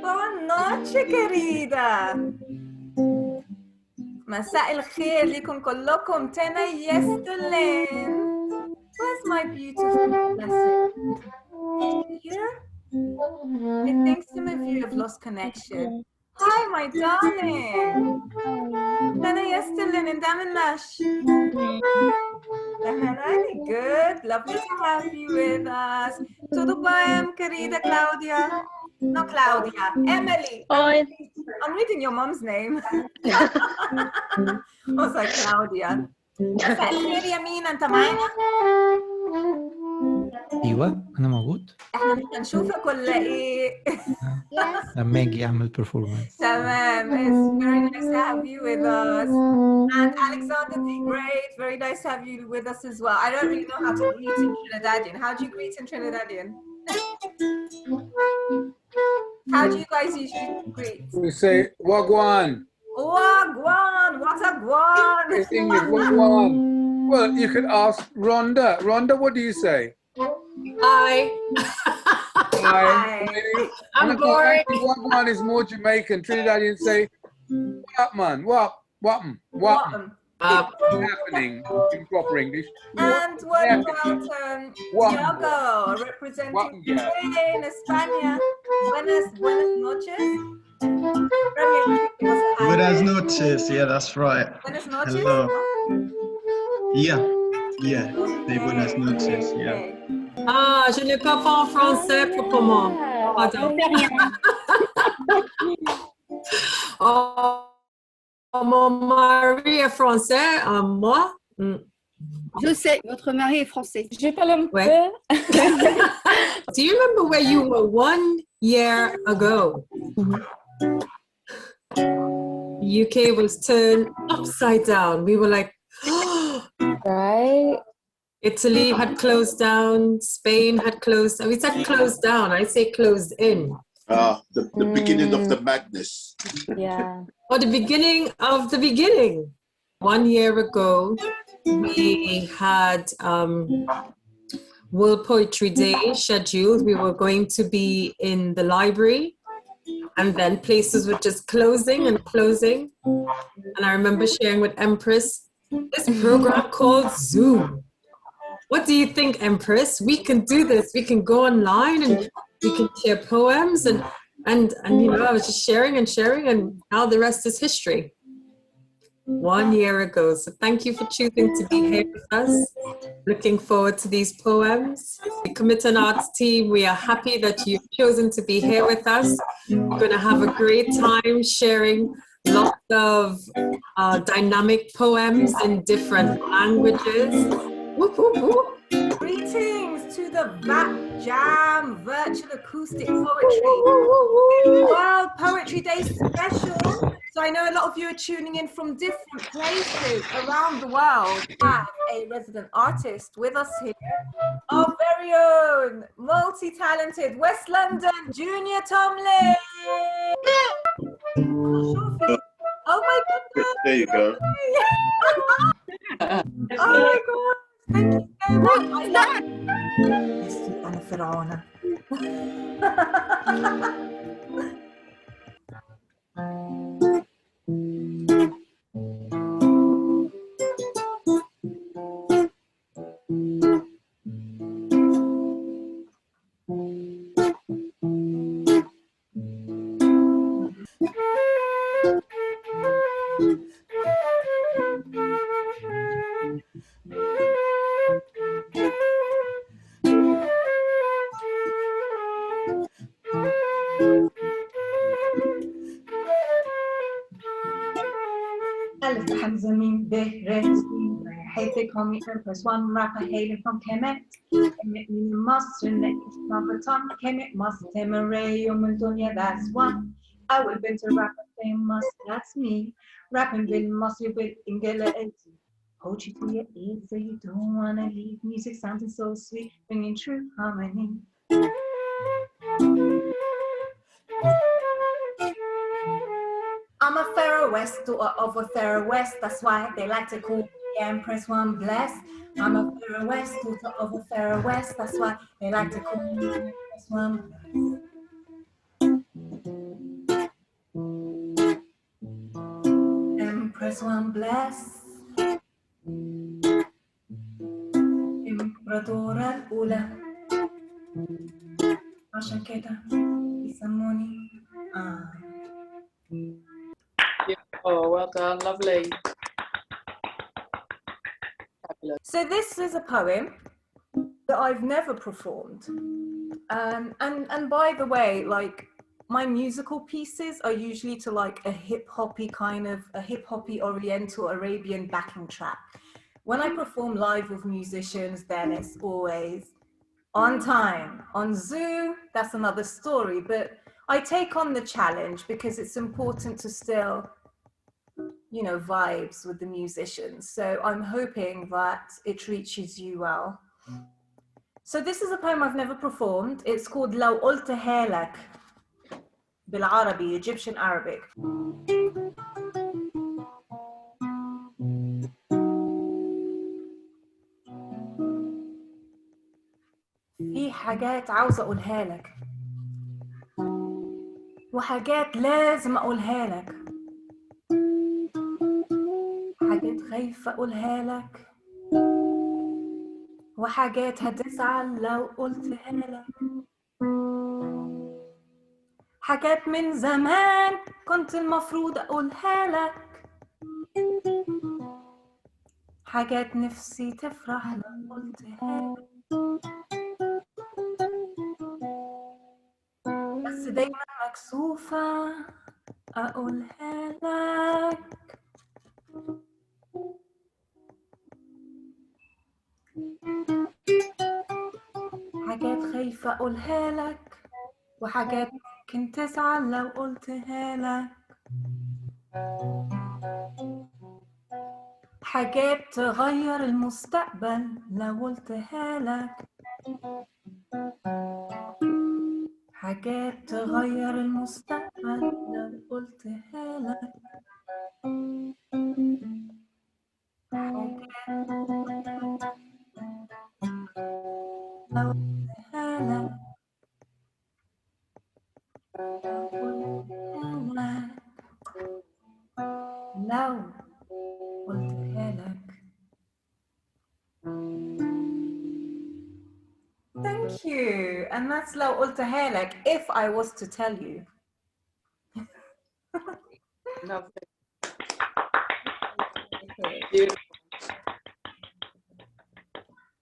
Buenas noches, querida. مساء الخير لكم كلكم. تانا يستلين. Where's my beautiful blessing? Here? I think some of you have lost connection. Hi, my darling. تانا يستلين and Daminash. Good. Lovely to have you with us. Tudo bem, querida Claudia? Not Claudia, Emily. Hi. I'm reading your mom's name. Also Claudia. مساء الخير يا مين، أنت معانا؟ ايوه انا موجود. احنا مش هنشوفك ولا ايه؟ لما اجي اعمل performance. تمام. It's very nice to have you with us. And Alexander D. Great, very nice to have you with us as well. I don't really know how to greet in Trinidadian. How do you greet in Trinidadian? How do you guys usually greet? We say Wagwan. Wagwan, what a guan. In English, Wagwan. Well, you could ask Rhonda. Rhonda, what do you say? Hi. Hi. I'm bored. Wagwan is more Jamaican. Trinidadians say, what man, what happening in proper English. And what about Tiago, representing Spain, España? Buenas noches. Buenas noches, yeah, that's right. Buenas noches. Hello. Yeah, say buenas noches, yeah. Ah, je ne parle pas en français proprement. Pardon. Oh, mon mari est français, moi. Je sais, votre mari est français. Je parle un peu. Do you remember where you were 1 year ago? UK was turned upside down. We were like, Right. Italy had closed down, Spain had closed down. We said closed down, I say closed in. The beginning of the madness. Yeah. Or the beginning of the beginning. 1 year ago, we had World Poetry Day scheduled. We were going to be in the library, and then places were just closing and closing. And I remember sharing with Empress this program called Zoom. What do you think, Empress? We can do this. We can go online and we can share poems and you know, I was just sharing and now the rest is history. 1 year ago. So thank you for choosing to be here with us. Looking forward to these poems. The Kamitan Arts team, we are happy that you've chosen to be here with us. We're going to have a great time sharing lots of dynamic poems in different languages. Whoop, whoop, whoop. Greetings to the VAP JAM Virtual Acoustic Poetry World Poetry Day special. So I know a lot of you are tuning in from different places around the world. We have a resident artist with us here, our very own multi-talented West London Junior Tomlin. Oh my goodness. There you go. Oh my God. Thank you so much. I love أنا فرعونة. Hamza Mim Behresi, hate they call me Empress, one rapper hailing from Kemet. Kemet meaning master, neck is Pamperton. Kemet must temere, Yomundunya, that's one. I will been to rapper famous, that's me. Rapping been mostly with Ingela Eti. Hold you to your ears so you don't wanna leave. Music sounding so sweet, bringing true harmony. I'm a Pharaoh West, daughter of a Pharaoh West. That's why they like to call the Empress One blessed. I'm a Pharaoh West, daughter of a Pharaoh West. That's why they like to call me Empress One blessed. Empress One blessed. الإمبراطورة الأولى عشان كده يسموني Oh, well done, lovely. So this is a poem that I've never performed. And by the way, like my musical pieces are usually to like a hip-hoppy Oriental Arabian backing track. When I perform live with musicians, then it's always on time. On Zoom, that's another story, but I take on the challenge because it's important to still, you know, vibes with the musicians. So I'm hoping that it reaches you well. So this is a poem I've never performed. It's called لو قلتها لك بالعربي, Egyptian Arabic. في حاجات عاوزة أقولها لك وحاجات لازم أقولها لك حاجات خايفة أقولها لك وحاجات هتزعل لو قلتها لك حاجات من زمان كنت المفروض أقولها لك حاجات نفسي تفرح لو قلتها لك بس دايما مكسوفة أقولها لك حاجات خايفة أقولها لك وحاجات ممكن تزعل لو قلتها لك حاجات تغير المستقبل لو قلتها لك حاجات تغير المستقبل لو قلتها لك حاجات لو قلتها لك لو قلتها لك Thank you. And that's لو قلتها لك if I was to tell you. Lovely.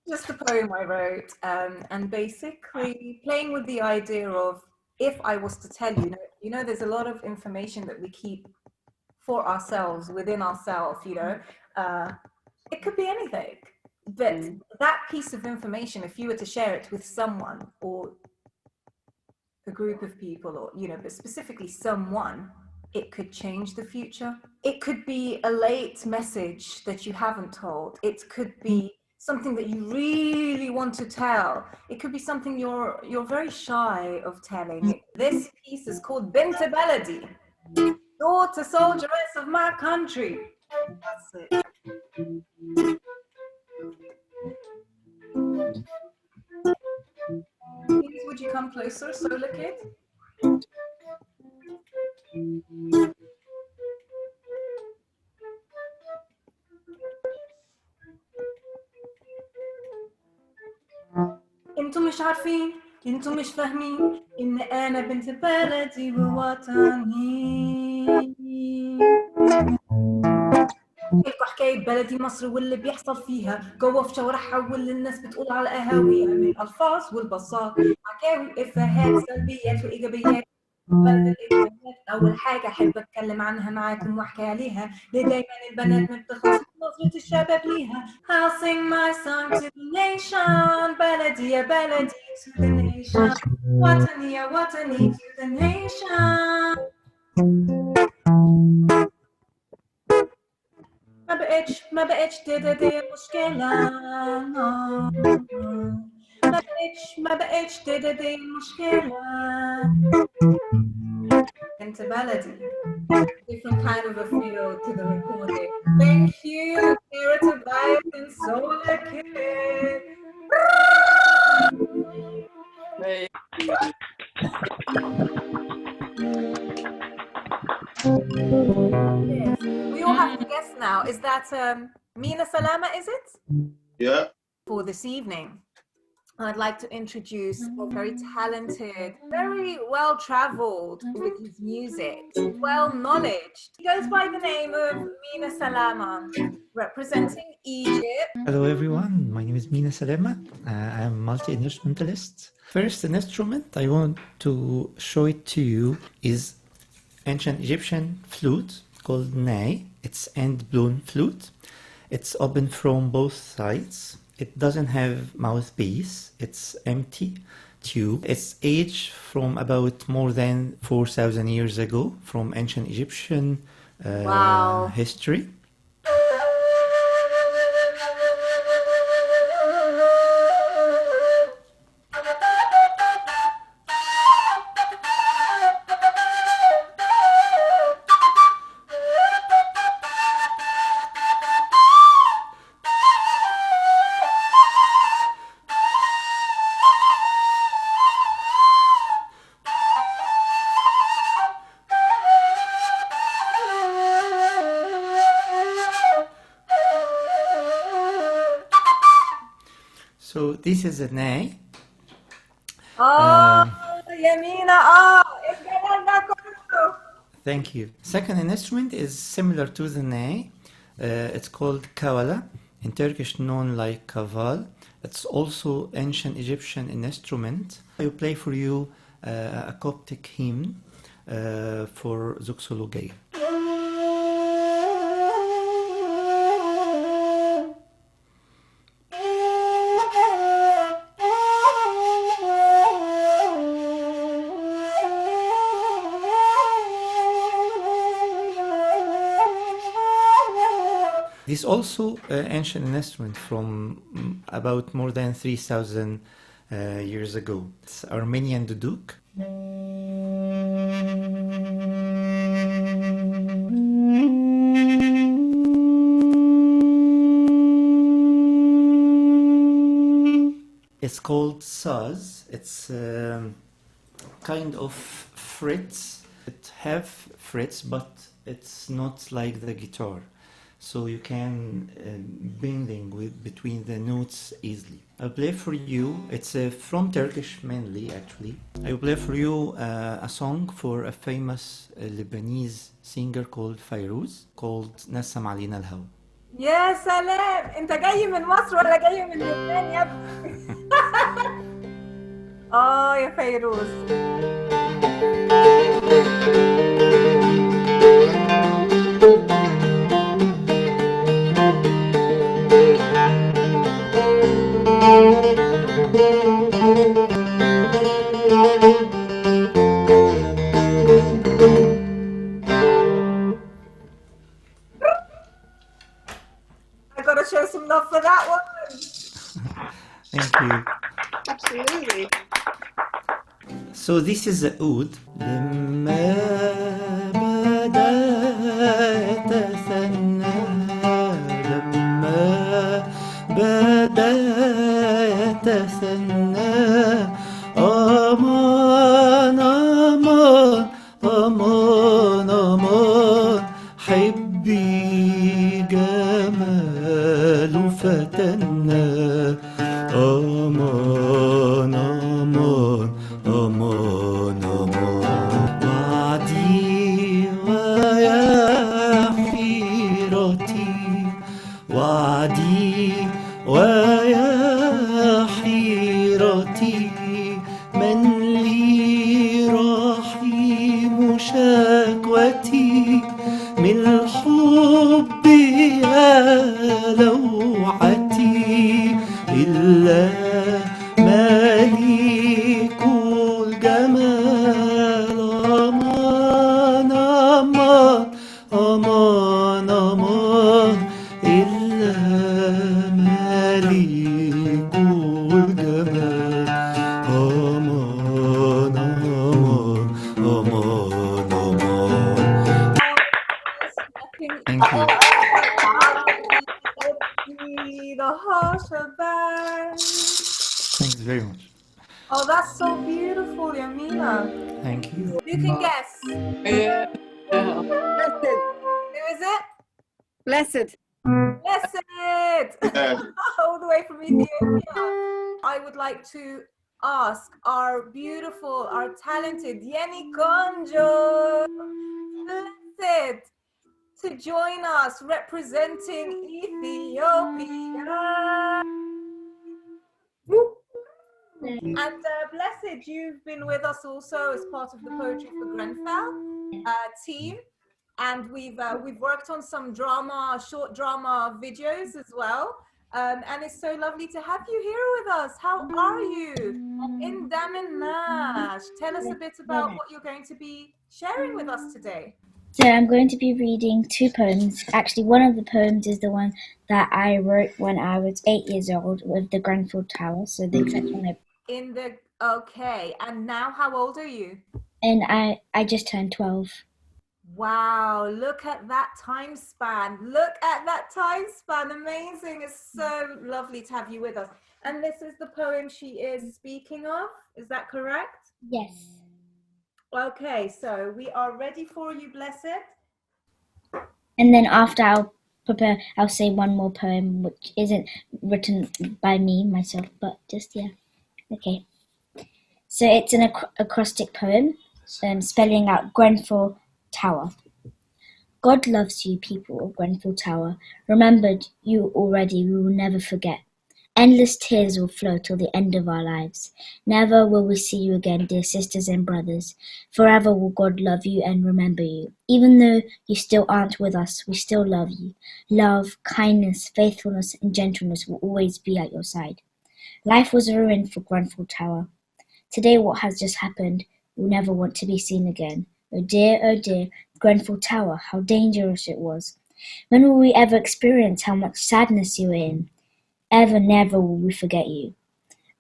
Just a poem I wrote, and basically playing with the idea of if I was to tell you, there's a lot of information that we keep for ourselves, within ourselves, it could be anything. But that piece of information, if you were to share it with someone or a group of people or, but specifically someone, it could change the future. It could be a late message that you haven't told. It could be something that you really want to tell. It could be something you're very shy of telling. This piece is called Bint Baladi, daughter soldieress of my country. That's it. Please, would you come closer, Solar Kid? انتم مش عارفين، انتم مش فاهمين ان انا بنت بلدي ووطني. لكم حكاية بلدي مصر واللي بيحصل فيها جوا في شوارعها واللي الناس بتقول على قهاويها من الألفاظ والبساط، حكاوي إفيهات سلبيات وإيجابيات. بلد الإيجابيات أول حاجة أحب أتكلم عنها معاكم وأحكي عليها، ليه دايما البنات ما بتخلص نظرة الشباب ليها. I'll sing my song to the nation. بلدي يا بلدي to the nation. وطني يا وطني to the nation. ما بقتش دي مشكلة. ما بقتش دي مشكلة. Into melody. Different kind of a feel to the recording. Thank you, Narrative Hey. Yes. We all have to guess now. Is that Mina Salama, is it? Yeah. For this evening, I'd like to introduce a very talented, very well-traveled with his music, well-knowledged. He goes by the name of Mina Salama, representing Egypt. Hello everyone, my name is Mina Salema. I am a multi-instrumentalist. First, an instrument I want to show it to you is ancient Egyptian flute called ney. It's end-blown flute. It's open from both sides. It doesn't have mouthpiece. It's empty tube. It's aged from about more than 4,000 years ago from ancient Egyptian history. So this is a ney. Yamina, Thank you. Second instrument is similar to the ney. It's called kawala, in Turkish known like kaval. It's also ancient Egyptian instrument. I will play for you a Coptic hymn for Zuxologay. This is also an ancient instrument from about more than 3,000 years ago. It's Armenian duduk. It's called saz. It's kind of frets. It have frets, but it's not like the guitar. So you can bending between the notes easily. I'll play for you, it's from Turkish mainly actually. I will play for you a song for a famous Lebanese singer called Fairuz, called نسم علينا الهوى. يا سلام، انت جاي من مصر ولا جاي من لبنان يا ابني؟ يا فيروز. I gotta show some love for that one. Thank you. Absolutely. So this is the oud. لما بدأت أتثنى لما بدأت أتثنى أمان أمان أمان أمان حبي جمال فتنا أمان أمان أمان أمان وعدي ويا حيرتي وعدي ويا حيرتي من لي رحيم شكوتي من الحب يا لوعتي إلا مليك الجمال أمان أمان أمان أمان إلا مليك الجمال أمان أمان أمان أمان. Thank you. The Hoshaba Thanks very much. Oh, that's so beautiful, Yamina. Thank you. You can guess. Yeah. Blessed. Who is it? Blessed. Blessed! Yeah. All the way from Ethiopia. I would like to ask our beautiful, our talented Yeni Konjo, Blessed, to join us representing Ethiopia. And Blessed, you've been with us also as part of the Poetry for Grenfell team. And we've worked on some short drama videos as well. And it's so lovely to have you here with us. How are you? In Daminash. Tell us a bit about what you're going to be sharing with us today. So I'm going to be reading 2 poems. Actually, one of the poems is the one that I wrote when I was 8 years old with the Grenfell Tower. So the exact one. Okay. And now how old are you? And I just turned 12. Wow, look at that time span. Look at that time span. Amazing. It's so lovely to have you with us. And this is the poem she is speaking of. Is that correct? Yes. Okay, so we are ready for you, Blessed. And then after I'll say one more poem, which isn't written by me, myself, but just, yeah. Okay. So it's an acrostic poem, spelling out Grenfell Tower. God loves you, people of Grenfell Tower. Remembered you already, we will never forget. Endless tears will flow till the end of our lives. Never will we see you again, dear sisters and brothers. Forever will God love you and remember you. Even though you still aren't with us, we still love you. Love, kindness, faithfulness, and gentleness will always be at your side. Life was ruined for Grenfell Tower. Today what has just happened will never want to be seen again. Oh dear, Grenfell Tower, how dangerous it was. When will we ever experience how much sadness you were in? Ever, never will we forget you.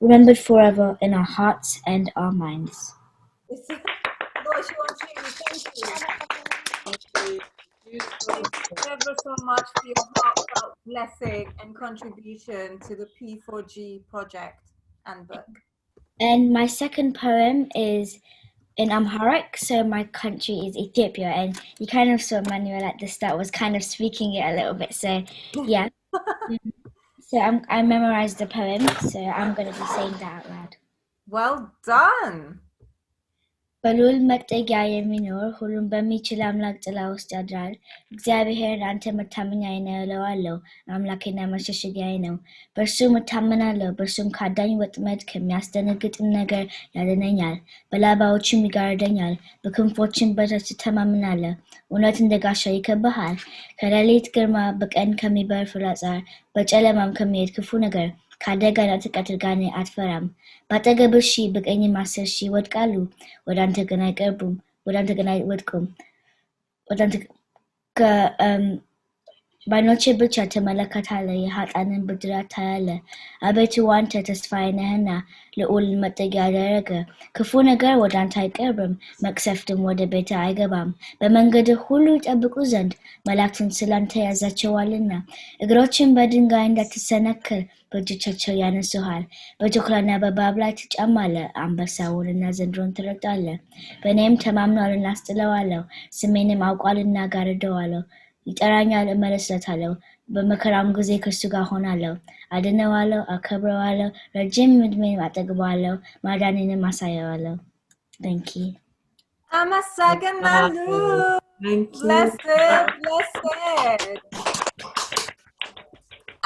Remembered forever in our hearts and our minds. Thank you ever so much for your heartfelt blessing and contribution to the P4G project and book. And my second poem is in Amharic, so my country is Ethiopia, and you kind of saw Manuel at the start was kind of speaking it a little bit, so yeah. So I memorized the poem, so I'm going to be saying that out loud. Well done! በልዑል መጠጊያ የሚኖር ሁሉን በሚችል አምላክ ጥላ ውስጥ ያድራል። እግዚአብሔር አንተ መታመኛዬ ነህ እለዋለሁ፣ አምላኬና መሸሸጊያዬ ነው። በእርሱ እታመናለሁ፣ በእርሱም ከአዳኝ ወጥመድ ከሚያስደነግጥም ነገር ያድነኛል። በላባዎቹም ይጋርደኛል፣ በክንፎቹም በታች እተማመናለሁ። እውነት እንደ ጋሻ ይከብብሃል፣ ከሌሊት ግርማ፣ በቀን ከሚበር ፍላጻ፣ በጨለማም ከሚሄድ ክፉ ነገር ከአደጋና ከቀትር ጋር አትፈራም። በአጠገብህ 1000 በቀኝም 10,000 ይወድቃሉ፣ ወደ አንተ ግን አይቀርቡም። ወደ አንተ ግን አይወድቁም። ወደ አንተ በዓይኖቼ ብቻ ትመለከታለህ፣ የኃጥአንን ብድራት ታያለህ። አቤቱ አንተ ተስፋዬ ነህና ልዑል መጠጊያ አደረገ። ክፉ ነገር ወደ አንተ አይቀርብም፣ መቅሰፍትም ወደ ቤትህ አይገባም። በመንገድህ ሁሉ ይጠብቁ ዘንድ መላእክትን ስላንተ ያዛቸዋልና፣ እግሮችን በድንጋይ እንዳትሰነክል በእጆቻቸው ያነሱሃል። በተኩላና በእባብ ላይ ትጫማለህ፣ አንበሳውንና ዘንዶውን ትረግጣለህ። በእኔም ተማምኗልና አስጥለዋለሁ፣ ስሜንም አውቋልና ጋርደዋለሁ። ይጠራኛል፣ እመልስለታለሁ፣ በመከራም ጊዜ ከእርሱ ጋር ሆናለሁ። አድነዋለሁ፣ አከብረዋለሁ፣ ረጅም ዕድሜም አጠግበዋለሁ፣ ማዳኔንም አሳየዋለሁ። Thank you. አመሰግናለሁ። Blessed.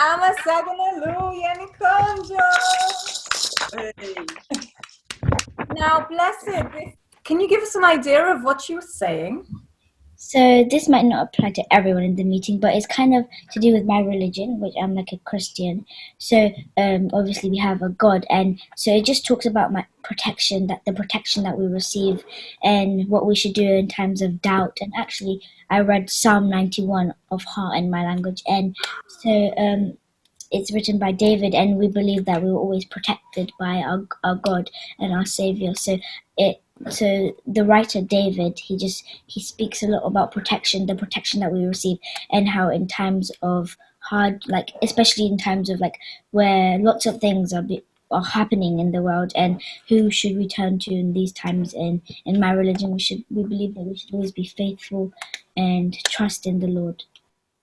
አመሰግናለሁ የኔ ቆንጆ። Now, Blessed, can you give us an idea of what you were saying? So this might not apply to everyone in the meeting, but it's kind of to do with my religion, which I'm like a Christian. So obviously we have a God, and so it just talks about my protection, that the protection that we receive and what we should do in times of doubt. And actually I read Psalm 91 of heart in my language, and so it's written by David, and we believe that we were always protected by our God and our Savior. So the writer David, he speaks a lot about protection, the protection that we receive, and how in times of hard, like especially in times of like where lots of things are are happening in the world, and who should we turn to in these times. And in my religion, we believe that we should always be faithful and trust in the Lord.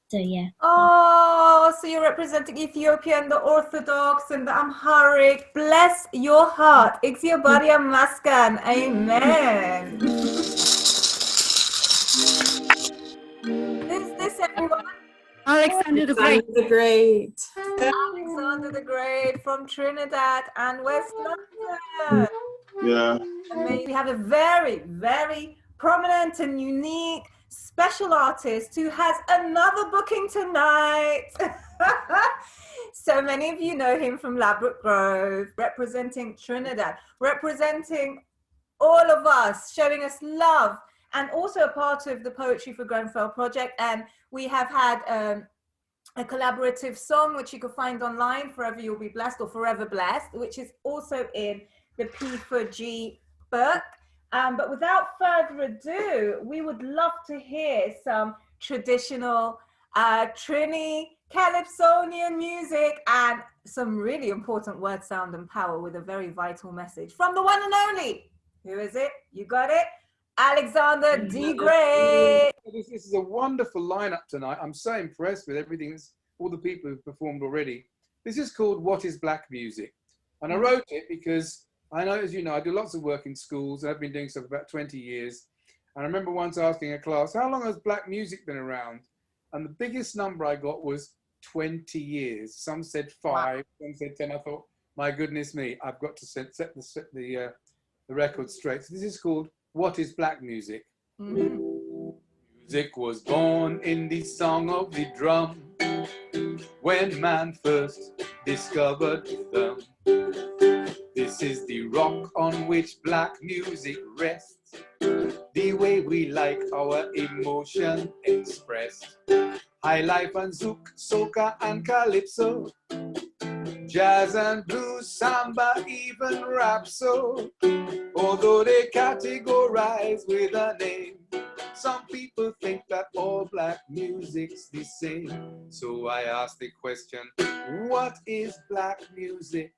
So yeah. Oh, so you're representing Ethiopia and the Orthodox and the Amharic. Bless your heart. Ixiobariya Maskan. Amen. Who's this, everyone? Alexander the Great. Alexander the Great. Alexander the Great from Trinidad and West London. Yeah. And we have a very, very prominent and unique special artist who has another booking tonight. So many of you know him from Ladbroke Grove, representing Trinidad, representing all of us, showing us love, and also a part of the Poetry for Grenfell project. And we have had a collaborative song, which you can find online, Forever You'll Be Blessed or Forever Blessed, which is also in the P4G book. But without further ado, we would love to hear some traditional Trini, Calypsonian music and some really important word, sound and power with a very vital message from the one and only. Who is it? You got it? Alexander the Great. This is a wonderful lineup tonight. I'm so impressed with everything, all the people who've performed already. This is called What is Black Music? And I wrote it because I know, as you know, I do lots of work in schools. I've been doing so for about 20 years. And I remember once asking a class, how long has black music been around? And the biggest number I got was 20 years. Some said 5, some said 10. I thought, my goodness me, I've got to set the record straight. So this is called What is Black Music? Music was born in the song of the drum when man first discovered them. This is the rock on which black music rests, the way we like our emotion expressed. High life and zouk, soca and calypso, jazz and blues, samba, even rap. So although they categorize with a name, some people think that all black music's the same. So I ask the question, what is black music?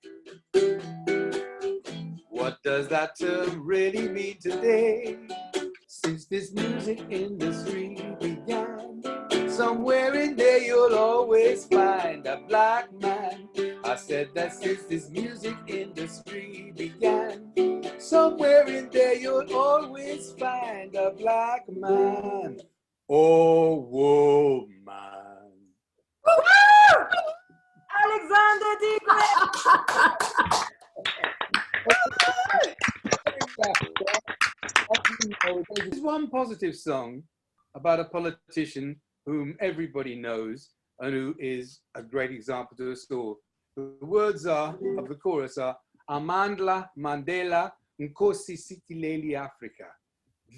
What does that term really mean today? Since this music industry began, somewhere in there you'll always find a black man. I said that since this music industry began, somewhere in there you'll always find a black man or woman. Woo-hoo! Alexander the Great. There's one positive song about a politician whom everybody knows and who is a great example to us all. The words of the chorus are Amandla Mandela Nkosi Sitileli Africa.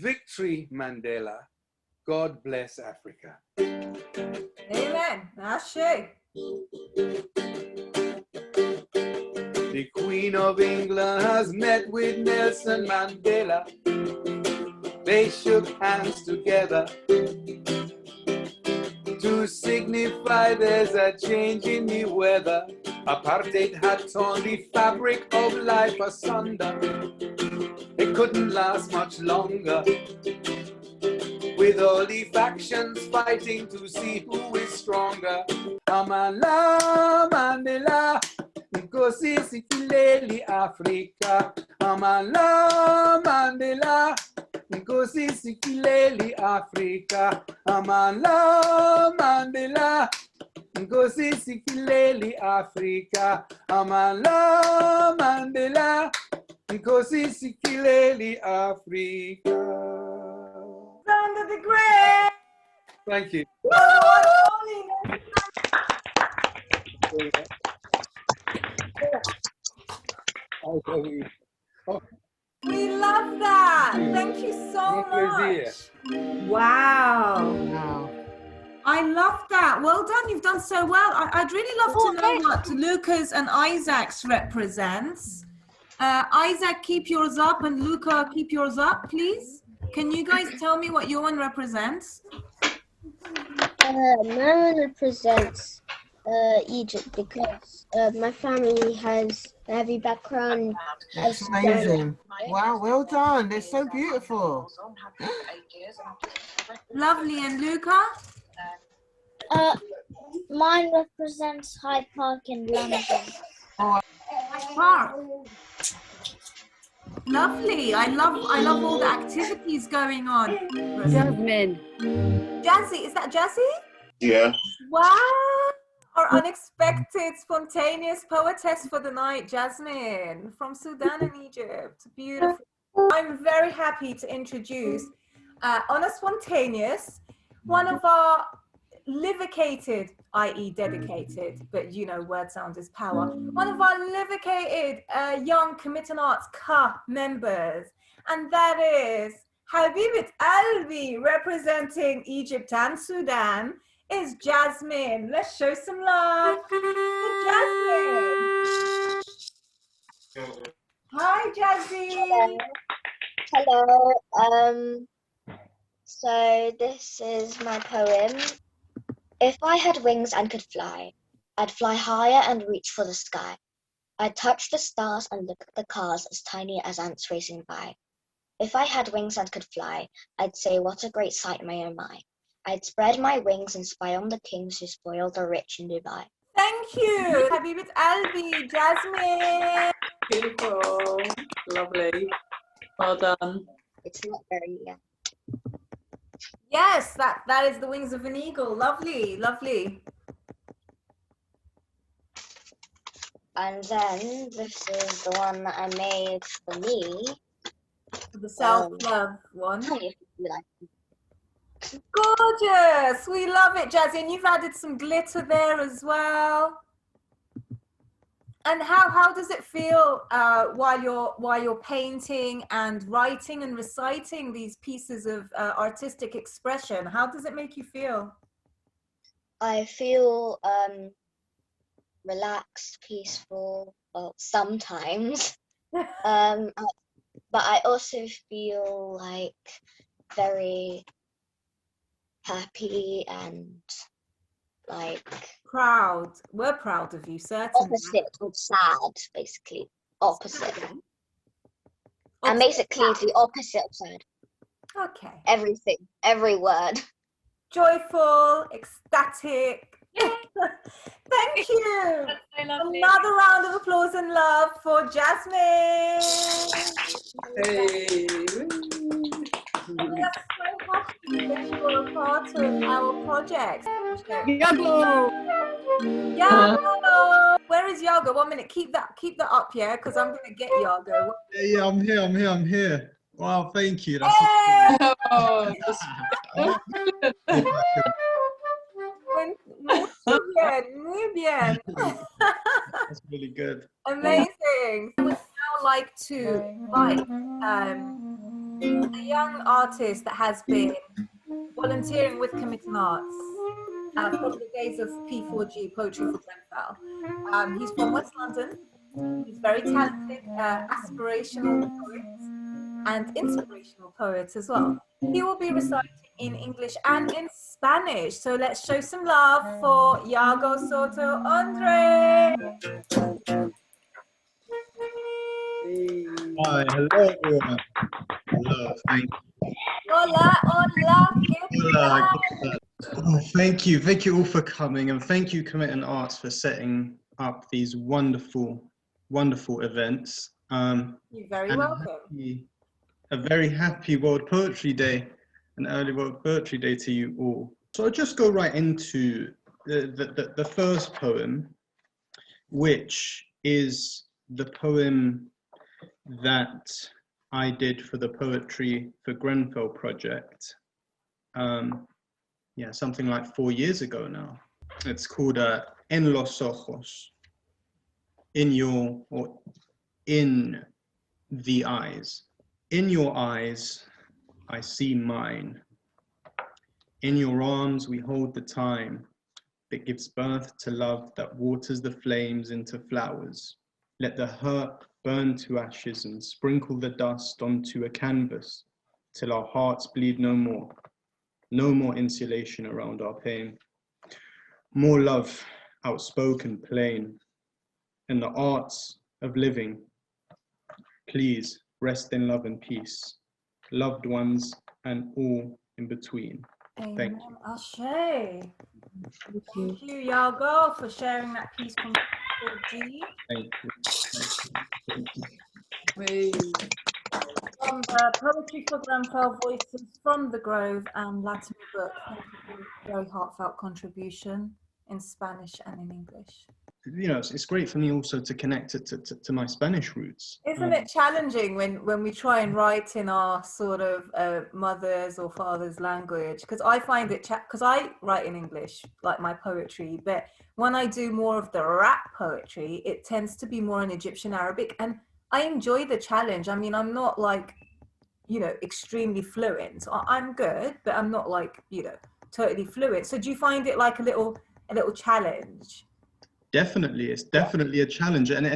Victory Mandela. God bless Africa. Amen. Ashe. The Queen of England has met with Nelson Mandela. They shook hands together to signify there's a change in the weather. Apartheid had torn the fabric of life asunder. It couldn't last much longer, with all the factions fighting to see who is stronger. Amandla Mandela Nkosi Sitileli Africa. Amandla Mandela Nkosi Sitileli Africa. Amandla Mandela Nkosi Sitileli Africa. Amandla Mandela Nkosi Sitileli Africa. Alexander the Great. Thank you. We love that. Thank you so much. Wow. I love that. Well done. You've done so well. I'd really love to know what Luca's and Isaac's represents. Isaac, keep yours up, and Luca, keep yours up, please. Can you guys tell me what your one represents? Mine represents Egypt because my family has a heavy background. That's amazing. Wow, well done. They're so beautiful. Lovely. And Luca? Mine represents Hyde Park in London. Park. Lovely. I love all the activities going on. Jasmine. Jazzy, is that Jazzy? Yeah. Wow. Our unexpected, spontaneous poetess for the night, Jasmine, from Sudan and Egypt. Beautiful. I'm very happy to introduce, on a spontaneous, one of our livicated, i.e. dedicated, but you know, word sound is power. One of our livicated young Kamitan Arts members, and that is Habibat Albi, representing Egypt and Sudan, is Jasmine. Let's show some love to Jasmine. Hi, Jazzy. Hello. So this is my poem. If I had wings and could fly, I'd fly higher and reach for the sky. I'd touch the stars and look at the cars as tiny as ants racing by. If I had wings and could fly, I'd say what a great sight, my oh my. I'd spread my wings and spy on the kings who spoil the rich in Dubai. Thank you, Habibat Albi, Jasmine. Beautiful, lovely, well done. It's not very, yeah. Yes, that is the wings of an eagle. Lovely, lovely. And then this is the one that I made for me. The self-love one. If you like. Gorgeous. We love it, Jazzy. And you've added some glitter there as well. And how does it feel while you're painting and writing and reciting these pieces of artistic expression? How does it make you feel? I feel relaxed, peaceful, well, sometimes. But I also feel like very happy and like proud. We're proud of you, certainly. Opposite of sad, basically. Opposite. And basically the opposite of sad. Okay. Everything, every word. Joyful, ecstatic. Thank you. Another round of applause and love for Jasmine. Hey. We are so happy that you are a part of our project. Yago. Yago. Where is Yago? 1 minute. Keep that up, yeah, because I'm gonna get Yago. Yeah, I'm here. Wow, thank you. That's Muy bien. That's really good. Amazing. I would now like to invite a young artist that has been volunteering with Kamitan Arts from the days of P4G, Poetry for Grenfell. He's from West London. He's very talented, aspirational poet and inspirational poet as well. He will be reciting in English and in Spanish. So let's show some love for Yago Soto Andre. Hi, hello everyone. Hello, thank you. Hola, hola, Hola. Oh, thank you all for coming, and thank you Kamitan Arts for setting up these wonderful events. You're very welcome. A very happy World Poetry Day, an early World Poetry Day to you all. So I'll just go right into the first poem, which is the poem that I did for the Poetry for Grenfell project. Yeah, something like 4 years ago now. It's called En los ojos, in the eyes. In your eyes, I see mine. In your arms, we hold the time that gives birth to love that waters the flames into flowers. Let the hurt burn to ashes and sprinkle the dust onto a canvas till our hearts bleed no more. No more insulation around our pain. More love outspoken, plain, and the arts of living. Please rest in love and peace, loved ones and all in between. Thank you. Ashe. Thank you, Yago, for sharing that piece from G. Thank you. From the Poetry for Grenfell Voices from the Grove and Latin book. Thank you for a very heartfelt contribution in Spanish and in English. You know, it's great for me also to connect it to my Spanish roots. Isn't it challenging when we try and write in our sort of mother's or father's language? Because I find it, because I write in English, like my poetry, but when I do more of the rap poetry, it tends to be more in Egyptian Arabic, and I enjoy the challenge. I mean, I'm not like, you know, extremely fluent. I'm good, but I'm not like, you know, totally fluent. So do you find it like a little challenge? Definitely, it's definitely a challenge, and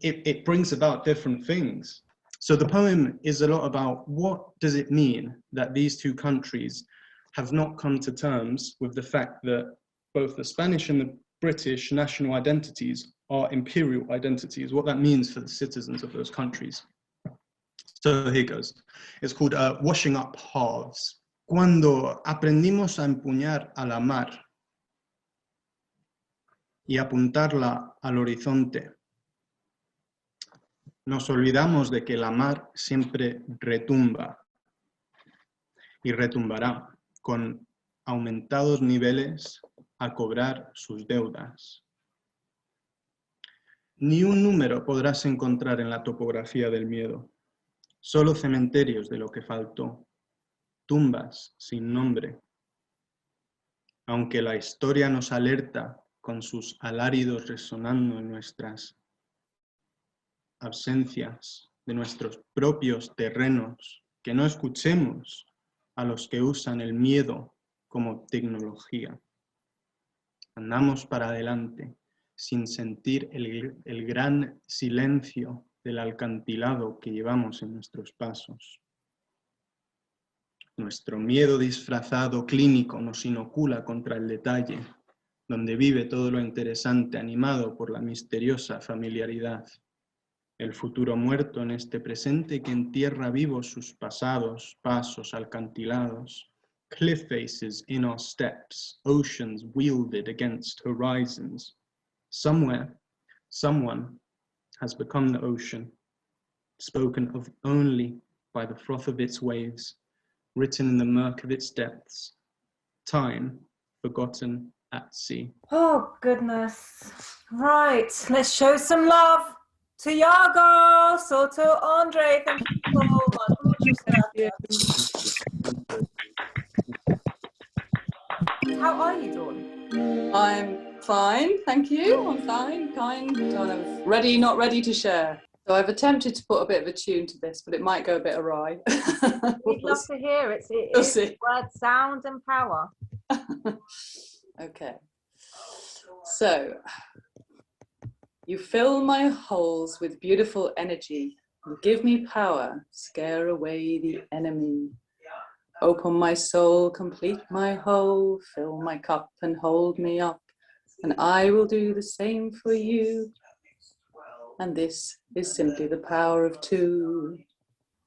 it brings about different things. So the poem is a lot about what does it mean that these two countries have not come to terms with the fact that both the Spanish and the British national identities are imperial identities, what that means for the citizens of those countries. So here goes. It's called Washing Up Halves. Cuando aprendimos a empuñar a la mar y apuntarla al horizonte, nos olvidamos de que la mar siempre retumba y retumbará con aumentados niveles a cobrar sus deudas. Ni un número podrás encontrar en la topografía del miedo, solo cementerios de lo que faltó, tumbas sin nombre. Aunque la historia nos alerta con sus alaridos resonando en nuestras ausencias de nuestros propios terrenos, que no escuchemos a los que usan el miedo como tecnología. Andamos para adelante sin sentir el gran silencio del acantilado que llevamos en nuestros pasos. Nuestro miedo disfrazado clínico nos inocula contra el detalle, donde vive todo lo interesante animado por la misteriosa familiaridad. El futuro muerto en este presente que entierra vivos sus pasados pasos alcantilados. Cliff faces in our steps, oceans wielded against horizons. Somewhere, someone has become the ocean, spoken of only by the froth of its waves, written in the murk of its depths. Time forgotten at sea. Oh, goodness. Right, let's show some love to Yago, Soto, Andre. Thank you so much. How are you, Dawn? I'm fine, thank you. I'm fine, kind of ready, not ready to share. So I've attempted to put a bit of a tune to this, but it might go a bit awry. We'd love to hear it. We'll see. Word, sound, and power. Okay. So, you fill my holes with beautiful energy. You give me power, scare away the enemy. Open my soul, complete my whole, fill my cup and hold me up, and I will do the same for you. And this is simply the power of two.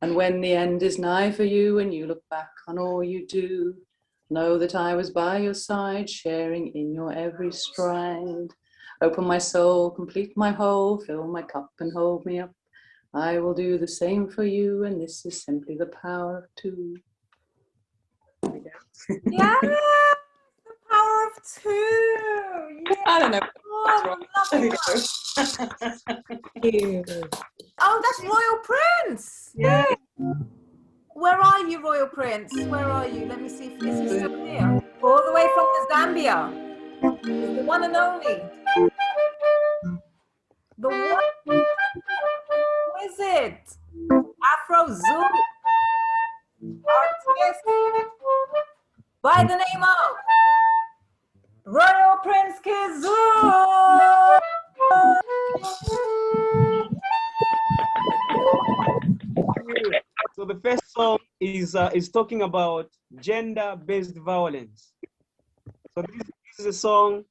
And when the end is nigh for you and you look back on all you do, know that I was by your side, sharing in your every stride. Open my soul, complete my whole, fill my cup and hold me up. I will do the same for you, and this is simply the power of two. There we go. Yeah, the power of two. Yeah. I don't know. Oh, oh, that's Royal Prince. Yeah. Where are you, Royal Prince? Where are you? Let me see if is he still here. All the way from the Zambia. He's the one and only. The one. Who is it? Afro Zoo artist by the name of Royal Prince Kizoo. So the first song is talking about gender-based violence. So this is a song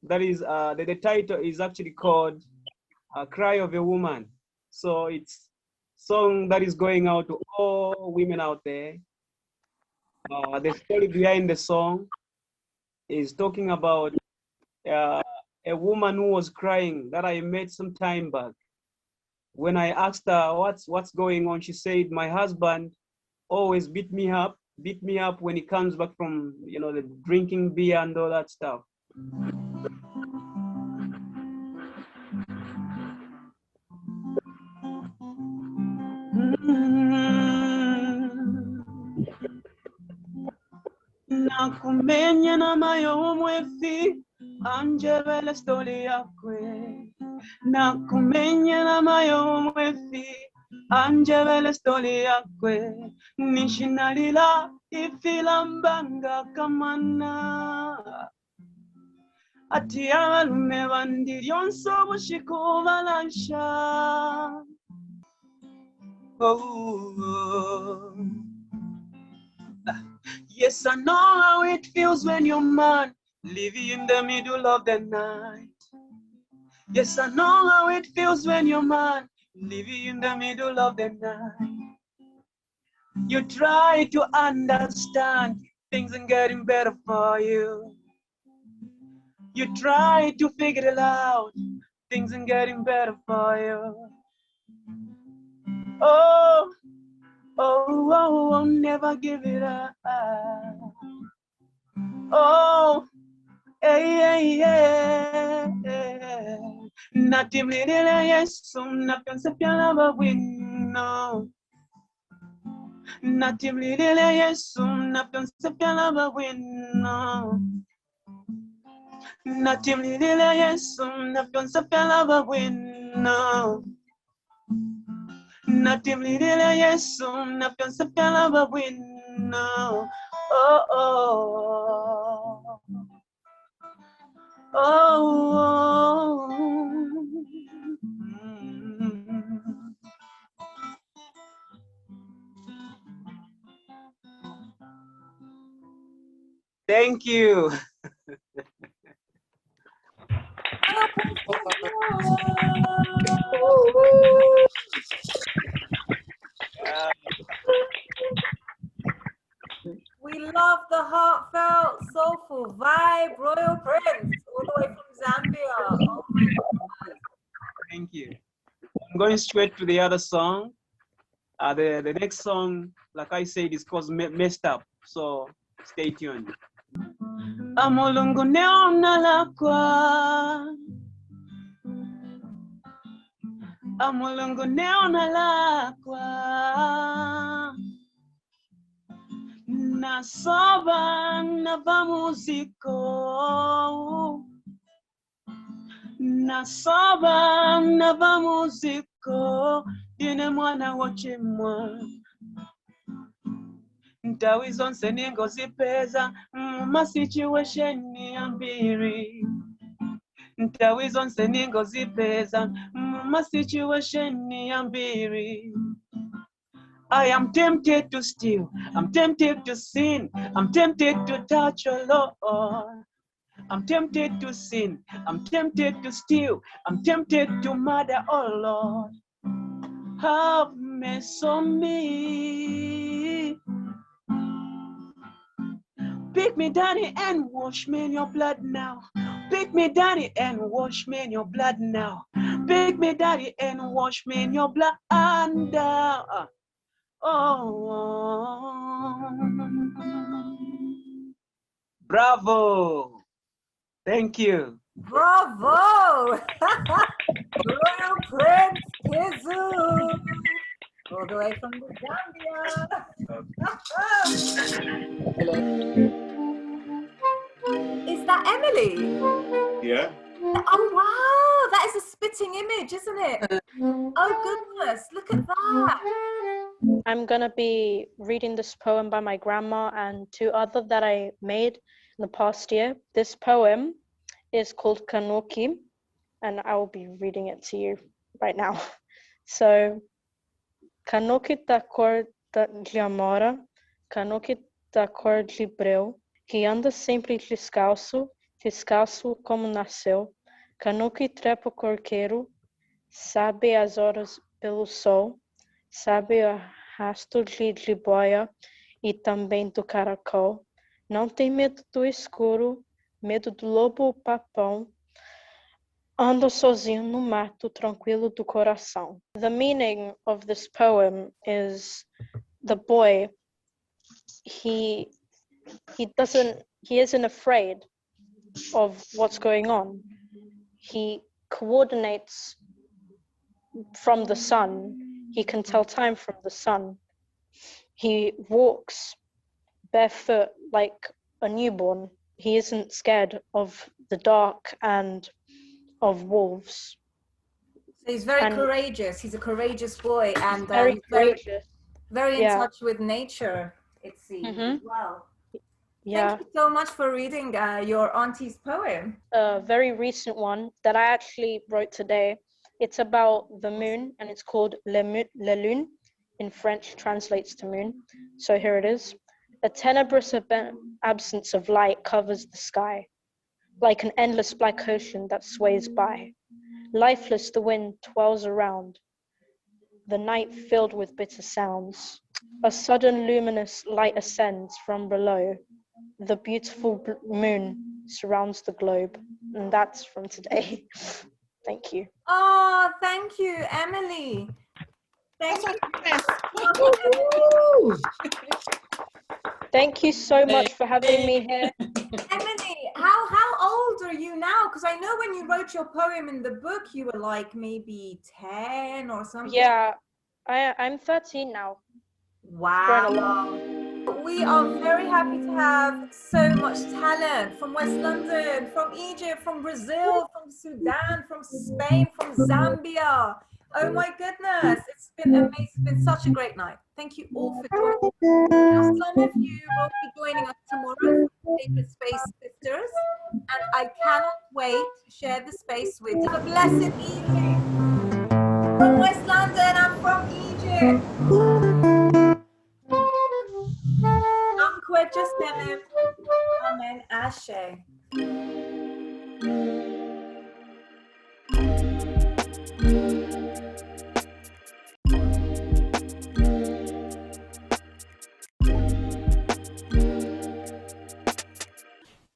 that is the title is actually called Cry of a Woman. So it's song that is going out to all women out there. The story behind the song is talking about a woman who was crying that I met some time back. When I asked her what's going on, she said, my husband always beat me up when he comes back from, you know, the drinking beer and all that stuff. Nakumenya na mayo mwefi anjebele story yakwe. Nakumenya na mayo mwefi anjebele story yakwe. Nishinalila ifilambanga kamana. Ati abalume bandi lyonso bushiko balansha. Oh. Yes, I know how it feels when your man leave you in the middle of the night. Yes, I know how it feels when your man leave you in the middle of the night. You try to understand things ain't getting better for you. You try to figure it out, things ain't getting better for you. Oh, oh, oh, oh, never give it up. Oh, hey, hey, hey. Natimlilile Yesu, napensa pia la wino. Natimlilile Yesu, napensa pia la wino. Natimlilile Yesu, napensa pia la wino. Natimlilile Yesu, napensa pia la wino. Oh, oh. Oh, thank you. We love the heartfelt, soulful vibe, Royal Prince, all the way from Zambia. Oh my God. Thank you. I'm going straight to the other song. The next song, like I said, is called Messed Up. So stay tuned. Amolongo neona lakwa. Amolongo neona lakwa. Nasaba nava musiko. Nasaba nava musiko. Dine mwana wachimwa. Ntawi zonse ningo zipeza. Ma situation ambiri. Ntawi zonse ningo zipeza. Ma situation ambiri. I am tempted to steal, I'm tempted to sin, I'm tempted to touch your Lord. I'm tempted to sin, I'm tempted to steal, I'm tempted to murder, oh Lord. Have mercy on me. Pick me, Daddy, and wash me in your blood now. Pick me, Daddy, and wash me in your blood now. Pick me, Daddy, and wash me in your blood now. Oh, bravo. Thank you. Bravo. Royal Prince Kizu. All the way from Zambia. Is that Emily? Yeah. Oh, wow. That is a spitting image, isn't it? Oh, goodness. Look at that. I'm going to be reading this poem by my grandma and two other that I made in the past year. This poem is called Kanoki, and I will be reading it to you right now. So, Kanoki da cor de amora, Kanoki da cor de breu, que anda sempre descalço descalço como nasceu, Canuque trepa o corqueiro, sabe as horas pelo sol, sabe o rastro de jiboia e também do caracol. Não tem medo do escuro, medo do lobo papão. Ando sozinho no mato, tranquilo do coração. The meaning of this poem is the boy, he isn't afraid of what's going on. He coordinates from the sun. He can tell time from the sun. He walks barefoot like a newborn. He isn't scared of the dark and of wolves. So he's very courageous. He's a courageous boy, and very he's courageous. Very in touch with nature, it seems, as well. Yeah. Thank you so much for reading your auntie's poem. A very recent one that I actually wrote today. It's about the moon, and it's called La Lune. In French, translates to moon. So here it is. A tenebrous absence of light covers the sky, like an endless black ocean that sways by. Lifeless, the wind twirls around, the night filled with bitter sounds. A sudden luminous light ascends from below. The beautiful moon surrounds the globe. And that's from today. Thank you. Oh, thank you, Emily. Thank you. Thank you so much for having me here. Emily, how old are you now? Because I know when you wrote your poem in the book, you were like maybe 10 or something. Yeah, I'm 13 now. Wow. We are very happy to have so much talent from West London, from Egypt, from Brazil, from Sudan, from Spain, from Zambia. Oh my goodness, it's been amazing. It's been such a great night. Thank you all for joining. Now, some of you will be joining us tomorrow for Sacred Space Sisters, and I cannot wait to share the space with you. Have a blessed evening. From West London and from Egypt. Amen. Ashe.